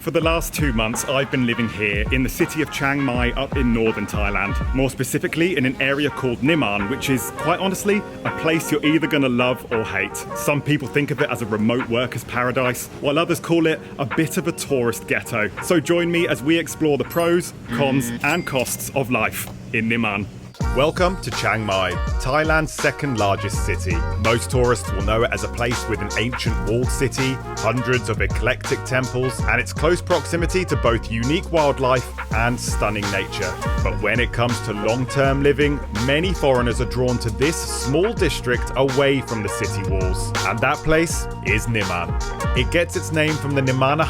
For the last 2 months, I've been living here in the city of Chiang Mai up in northern Thailand. More specifically, in an area called Nimman, which is, quite honestly, a place you're either going to love or hate. Some people think of it as a remote workers' paradise, while others call it a bit of a tourist ghetto. So join me as we explore the pros, cons, and costs of life in Nimman. Welcome to Chiang Mai, Thailand's second largest city. Most tourists will know it as a place with an ancient walled city, hundreds of eclectic temples, and its close proximity to both unique wildlife and stunning nature. But when it comes to long-term living, many foreigners are drawn to this small district away from the city walls. And that place is Nimman. It gets its name from the Nimmana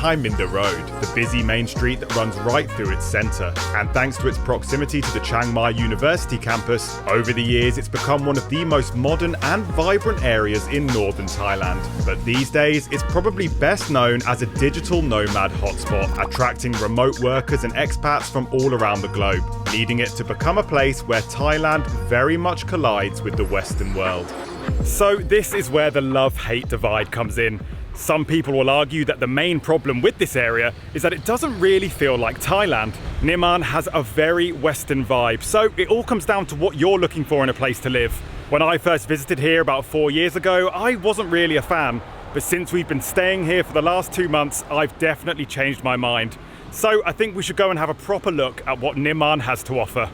Road, the busy main street that runs right through its centre. And thanks to its proximity to the Chiang Mai University campus, over the years it's become one of the most modern and vibrant areas in northern Thailand. But these days it's probably best known as a digital nomad hotspot, attracting remote workers and expats from all around the globe, leading it to become a place where Thailand very much collides with the Western world. So this is where the love-hate divide comes in. Some people will argue that the main problem with this area is that it doesn't really feel like Thailand. Nimman has a very Western vibe, so it all comes down to what you're looking for in a place to live. When I first visited here about 4 years ago, I wasn't really a fan, but since we've been staying here for the last 2 months, I've definitely changed my mind. So I think we should go and have a proper look at what Nimman has to offer.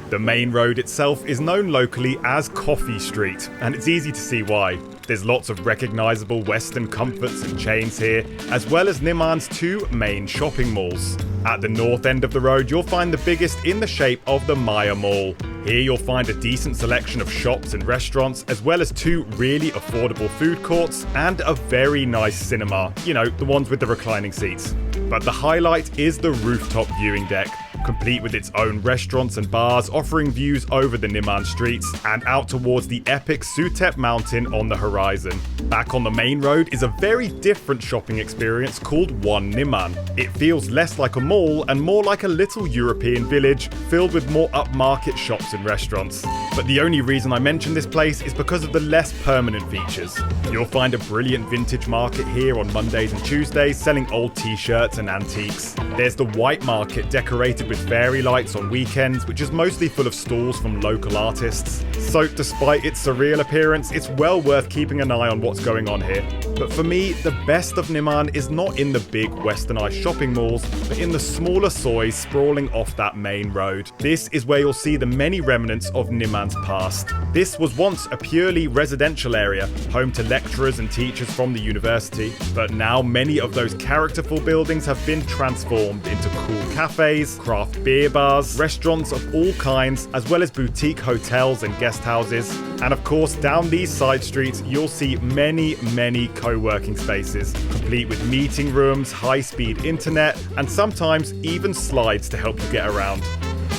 The main road itself is known locally as Coffee Street, and it's easy to see why. There's lots of recognisable Western comforts and chains here, as well as Nimman's two main shopping malls. At the north end of the road, you'll find the biggest in the shape of the Maya Mall. Here you'll find a decent selection of shops and restaurants, as well as two really affordable food courts and a very nice cinema. You know, the ones with the reclining seats. But the highlight is the rooftop viewing deck, complete with its own restaurants and bars, offering views over the Nimman streets and out towards the epic Suthep mountain on the horizon. Back on the main road is a very different shopping experience called One Nimman. It feels less like a mall and more like a little European village filled with more upmarket shops and restaurants. But the only reason I mention this place is because of the less permanent features. You'll find a brilliant vintage market here on Mondays and Tuesdays selling old t-shirts and antiques. There's the white market decorated with fairy lights on weekends, which is mostly full of stalls from local artists. So despite its surreal appearance, it's well worth keeping an eye on what's going on here. But for me, the best of Nimman is not in the big westernized shopping malls, but in the smaller sois sprawling off that main road. This is where you'll see the many remnants of Nimman's past. This was once a purely residential area, home to lecturers and teachers from the university, but now many of those characterful buildings have been transformed into cool cafes, craft beer bars, restaurants of all kinds, as well as boutique hotels and guest houses. And of course, down these side streets, you'll see many co-working spaces, complete with meeting rooms, high-speed internet, and sometimes even slides to help you get around.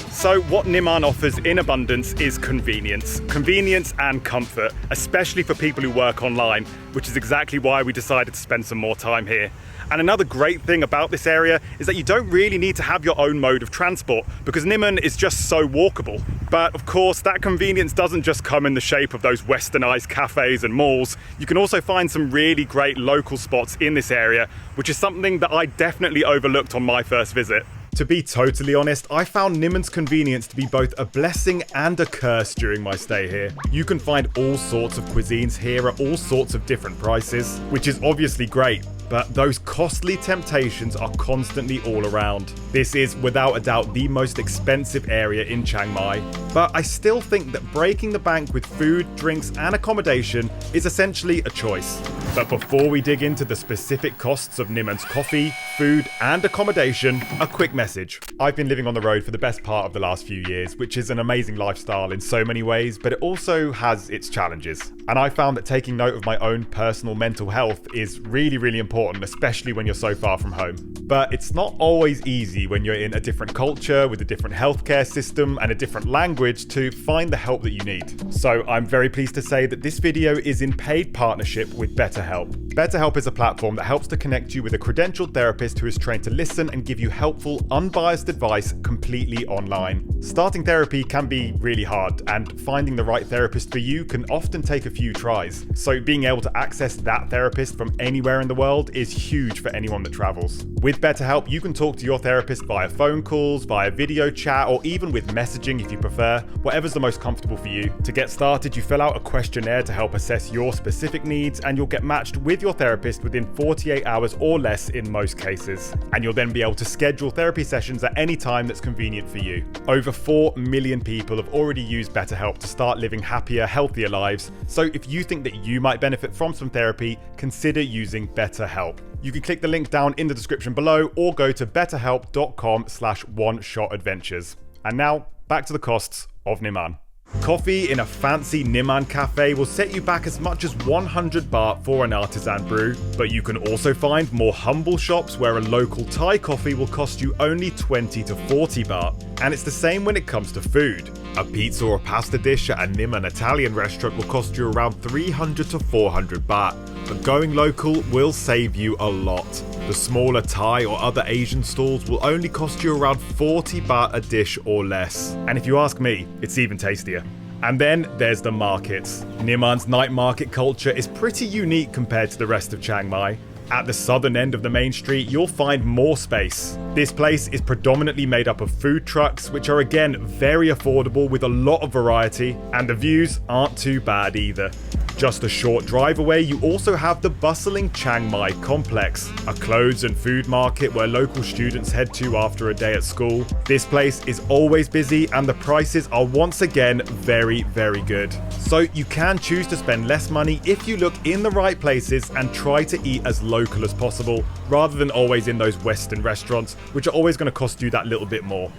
So what Nimman offers in abundance is convenience. Convenience and comfort, especially for people who work online, which is exactly why we decided to spend some more time here. And another great thing about this area is that you don't really need to have your own mode of transport because Nimman is just so walkable. But of course, that convenience doesn't just come in the shape of those westernized cafes and malls. You can also find some really great local spots in this area, which is something that I definitely overlooked on my first visit. To be totally honest, I found Nimman's convenience to be both a blessing and a curse during my stay here. You can find all sorts of cuisines here at all sorts of different prices, which is obviously great. But those costly temptations are constantly all around. This is without a doubt the most expensive area in Chiang Mai, but I still think that breaking the bank with food, drinks and accommodation is essentially a choice. But before we dig into the specific costs of Nimman's coffee, food and accommodation, a quick message. I've been living on the road for the best part of the last few years, which is an amazing lifestyle in so many ways, but it also has its challenges. And I found that taking note of my own personal mental health is really important, especially when you're so far from home. But it's not always easy when you're in a different culture with a different healthcare system and a different language to find the help that you need. So I'm very pleased to say that this video is in paid partnership with BetterHelp. BetterHelp is a platform that helps to connect you with a credentialed therapist who is trained to listen and give you helpful, unbiased advice completely online. Starting therapy can be really hard, and finding the right therapist for you can often take a few tries. So being able to access that therapist from anywhere in the world is huge for anyone that travels. With BetterHelp, you can talk to your therapist via phone calls, via video chat, or even with messaging if you prefer, whatever's the most comfortable for you. To get started, you fill out a questionnaire to help assess your specific needs, and you'll get matched with your therapist within 48 hours or less in most cases. And you'll then be able to schedule therapy sessions at any time that's convenient for you. Over 4 million people have already used BetterHelp to start living happier, healthier lives. So if you think that you might benefit from some therapy, consider using BetterHelp. You can click the link down in the description below or go to betterhelp.com/one-shot-adventures. And now, back to the costs of Nimman. Coffee in a fancy Nimman cafe will set you back as much as 100 baht for an artisan brew, but you can also find more humble shops where a local Thai coffee will cost you only 20 to 40 baht. And it's the same when it comes to food. A pizza or pasta dish at a Nimman Italian restaurant will cost you around 300 to 400 baht, but going local will save you a lot. The smaller Thai or other Asian stalls will only cost you around 40 baht a dish or less. And if you ask me, it's even tastier. And then there's the markets. Nimman's night market culture is pretty unique compared to the rest of Chiang Mai. At the southern end of the main street, you'll find more space. This place is predominantly made up of food trucks, which are again very affordable with a lot of variety, and the views aren't too bad either. Just a short drive away, you also have the bustling Chiang Mai complex, a clothes and food market where local students head to after a day at school. This place is always busy and the prices are once again very, very good. So you can choose to spend less money if you look in the right places and try to eat as local as possible, rather than always in those Western restaurants, which are always going to cost you that little bit more.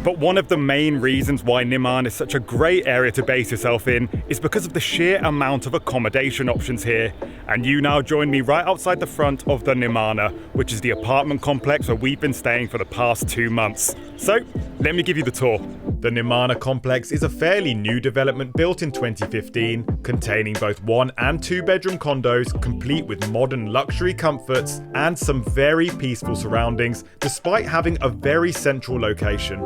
But one of the main reasons why Nimman is such a great area to base yourself in is because of the sheer amount of accommodation options here. And you now join me right outside the front of the Nimmana, which is the apartment complex where we've been staying for the past 2 months. So let me give you the tour. The Nimmana complex is a fairly new development built in 2015, containing both 1 and 2 bedroom condos, complete with modern luxury comforts and some very peaceful surroundings, despite having a very central location.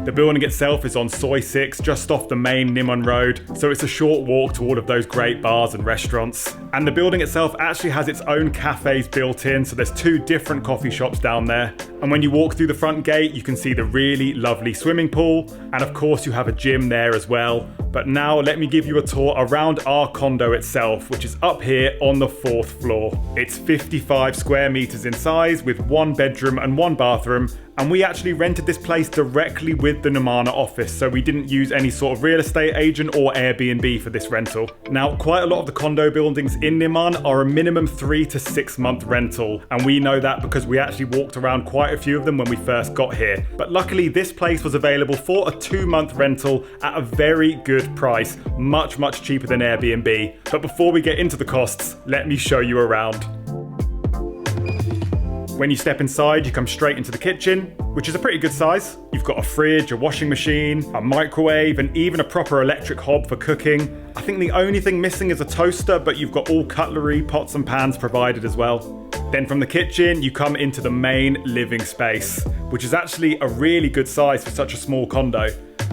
The building itself is on Soi 6, just off the main Nimman Road, so it's a short walk to all of those great bars and restaurants. And the building itself actually has its own cafes built in, so there's 2 different coffee shops down there. And when you walk through the front gate, you can see the really lovely swimming pool, and of course you have a gym there as well. But now let me give you a tour around our condo itself, which is up here on the 4th floor. It's 55 square meters in size with 1 bedroom and 1 bathroom, and we actually rented this place directly with the Nimmana office, so we didn't use any sort of real estate agent or Airbnb for this rental. Now, quite a lot of the condo buildings in Nimman are a minimum 3 to 6 month rental, and we know that because we actually walked around quite a few of them when we first got here. But luckily, this place was available for a 2-month rental at a very good price, much cheaper than Airbnb. But before we get into the costs, let me show you around. When you step inside, you come straight into the kitchen, which is a pretty good size. You've got a fridge, a washing machine, a microwave, and even a proper electric hob for cooking. I think the only thing missing is a toaster, but you've got all cutlery, pots and pans provided as well. Then from the kitchen, you come into the main living space, which is actually a really good size for such a small condo.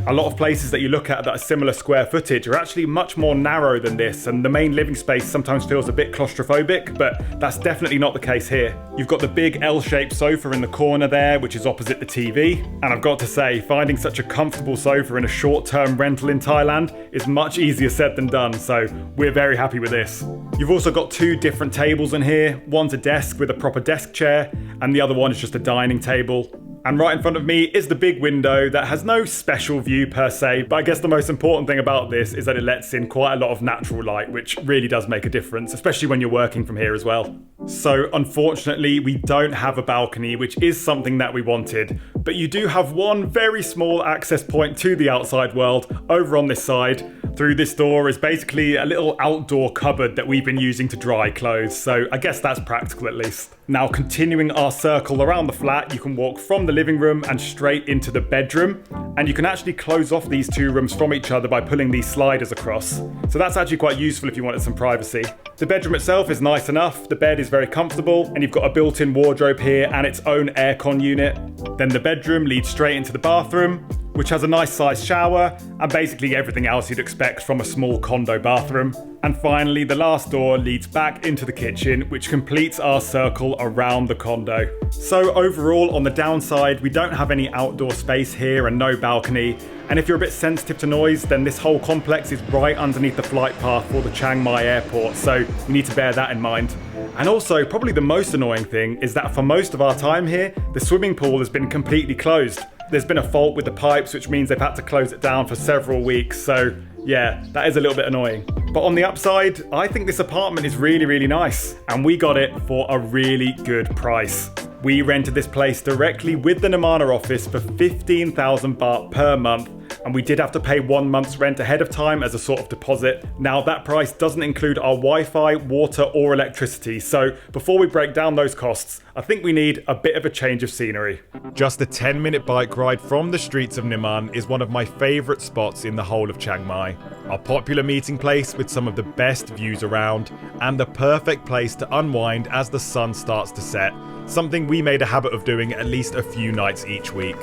A lot of places that you look at that are similar square footage are actually much more narrow than this, and the main living space sometimes feels a bit claustrophobic, but that's definitely not the case here. You've got the big L-shaped sofa in the corner there, which is opposite the TV, and I've got to say, finding such a comfortable sofa in a short-term rental in Thailand is much easier said than done, so we're very happy with this. You've also got 2 different tables in here. One's a desk with a proper desk chair, and the other one is just a dining table. And right in front of me is the big window that has no special view per se, but I guess the most important thing about this is that it lets in quite a lot of natural light, which really does make a difference, especially when you're working from here as well. So unfortunately, we don't have a balcony, which is something that we wanted, but you do have one very small access point to the outside world over on this side. Through this door is basically a little outdoor cupboard that we've been using to dry clothes, so I guess that's practical at least. Now, continuing our circle around the flat, you can walk from the living room and straight into the bedroom, and you can actually close off these 2 rooms from each other by pulling these sliders across. So that's actually quite useful if you wanted some privacy. The bedroom itself is nice enough, the bed is very comfortable, and you've got a built-in wardrobe here and its own aircon unit. Then the bedroom leads straight into the bathroom, which has a nice sized shower and basically everything else you'd expect from a small condo bathroom. And finally, the last door leads back into the kitchen, which completes our circle around the condo. So overall, on the downside, we don't have any outdoor space here and no balcony. And if you're a bit sensitive to noise, then this whole complex is right underneath the flight path for the Chiang Mai airport, so you need to bear that in mind. And also, probably the most annoying thing is that for most of our time here, the swimming pool has been completely closed. There's been a fault with the pipes, which means they've had to close it down for several weeks, so yeah, that is a little bit annoying. But on the upside, I think this apartment is really, really nice, and we got it for a really good price. We rented this place directly with the Nimmana office for 15,000 baht per month, and we did have to pay 1 month's rent ahead of time as a sort of deposit. Now, that price doesn't include our Wi-Fi, water, or electricity, so before we break down those costs, I think we need a bit of a change of scenery. Just a 10-minute bike ride from the streets of Nimman is one of my favourite spots in the whole of Chiang Mai. A popular meeting place with some of the best views around, and the perfect place to unwind as the sun starts to set, something we made a habit of doing at least a few nights each week.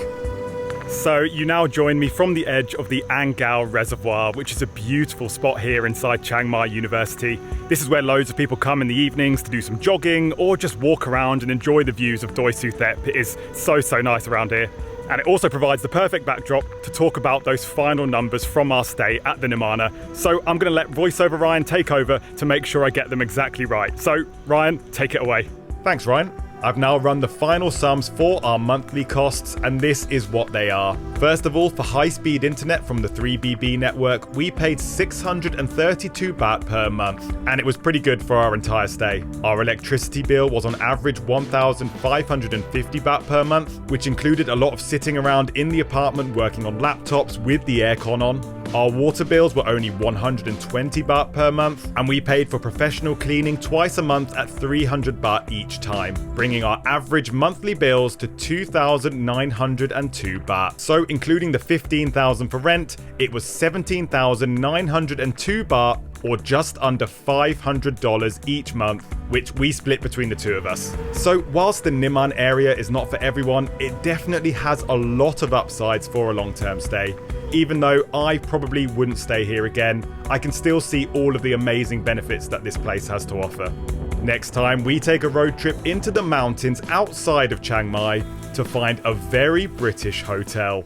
So you now join me from the edge of the Angao Reservoir, which is a beautiful spot here inside Chiang Mai University. This is where loads of people come in the evenings to do some jogging or just walk around and enjoy the views of Doi Su Thep. It is so nice around here. And it also provides the perfect backdrop to talk about those final numbers from our stay at the Nimmana. So I'm going to let voiceover Ryan take over to make sure I get them exactly right. So Ryan, take it away. Thanks, Ryan. I've now run the final sums for our monthly costs, and this is what they are. First of all, for high-speed internet from the 3BB network, we paid 632 baht per month, and it was pretty good for our entire stay. Our electricity bill was on average 1,550 baht per month, which included a lot of sitting around in the apartment working on laptops with the aircon on. Our water bills were only 120 baht per month, and we paid for professional cleaning twice a month at 300 baht each time, bringing our average monthly bills to 2,902 baht. So including the 15,000 for rent, it was 17,902 baht, or just under $500 each month, which we split between the two of us. So whilst the Nimman area is not for everyone, it definitely has a lot of upsides for a long-term stay. Even though I probably wouldn't stay here again, I can still see all of the amazing benefits that this place has to offer. Next time, we take a road trip into the mountains outside of Chiang Mai to find a very British hotel.